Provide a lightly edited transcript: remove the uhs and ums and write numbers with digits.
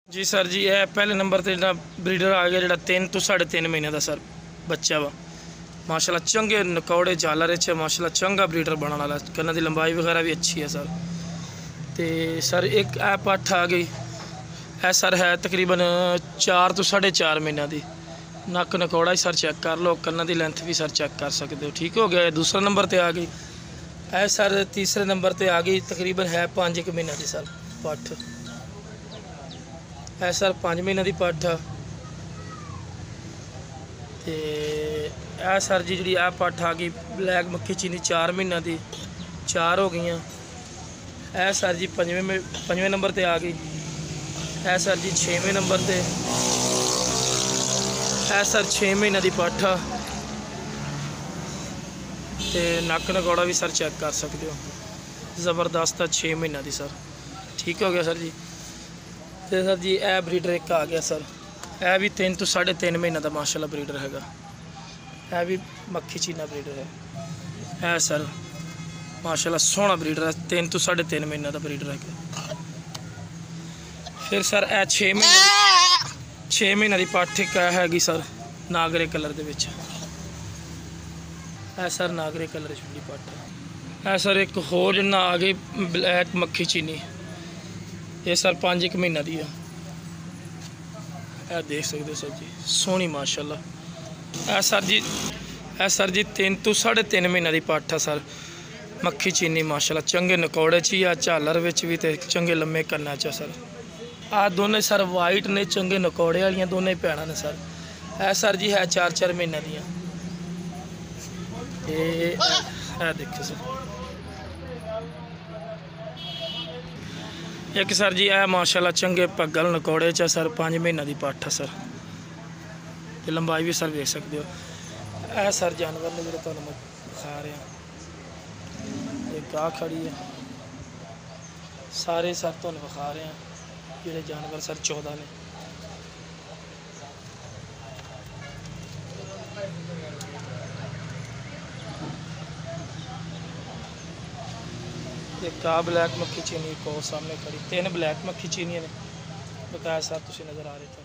जी sir जी, यह पहले number पर जो ब्रीडर आ गया जो 3 तो 3.5 महीने का सर बच्चा वा। माशाल्लाह चंगे नकौड़े झालर च माशाल्लाह चंगा ब्रीडर बनने वाला। कन्ना की लंबाई वगैरह भी अच्छी है सर। तो सर एक ऐ पट्ठ आ गई, ऐ सर है तकरीबन 4 तो 4.5 महीने की। नक नकौड़ा ही सर चेक कर लो, कन्ना की लेंथ भी सर चेक कर सकते हो। ठीक हो गया। दूसरा नंबर पर आ गई ऐ सर, तीसरे नंबर पर आ गई, तकरीबन है 5 महीने की सर पट्ठ। है सर 5 महीने की पट्ठ। तो यह सर जी जी पट्ठ आ गई ब्लैक मक्खी चीनी 4 महीने की, 4 हो गई। है सर जी 5वें नंबर पर आ गई। है सर जी 6वें नंबर पर। है सर 6 महीने की पट्ठ। तो नक नकौड़ा भी सर चेक कर सकते हो, ज़बरदस्त है 6 महीने की सर। ठीक हो गया सर जी। तो सर जी यह ब्रीडर एक आ गया सर, यह भी 3 तो 3.5 महीने का माशाल्लाह ब्रीडर हैगा। यह भी मक्खी चीना ब्रीडर है। है सर माशाल्लाह सोहना ब्रीडर है, 3 तो 3.5 महीने का ब्रीडर है। फिर सर यह 6 महीने की पट्ठ एक हैगी सर नागरे कलर के विच। है सर नागरे कलर की पट्ठ। है सर एक होर जिन्ना आ गई ब्लैक मक्खी चीनी, ये सर 5 महीने की है। यह देख सकते हो सर जी, सोहनी माशाल्लाह। है सर जी 3 तो 3.5 महीने की पट्ठ है सर, मक्खी चीनी माशाल्लाह। चंगे नकौड़े च या झालर विच भी ते चंगे लम्मे कन्ना च सर। आ दोनों सर वाइट ने, चंगे नकौड़े वाली दोनों ही भैणां ने सर। है सर जी है 4 महीने दी। देखो सर एक सर जी है माशाल्लाह चंगे पगल नकौड़े च सर, 5 महीने की पट्ठ है सर। ये लंबाई भी सर देख सकते हो। यह सर जानवर ने जो तुहानूं दिखा रहा, एक गाह खड़ी है। सारे सर तुहानूं दिखा रहे हैं जोड़े जानवर सर 14 ने। एक आ ब्लैक मक्खी चीनी को सामने खड़ी, 3 ब्लैक मक्खी चीनी ने बकाया सर तुसीं नज़र आ रहे थे।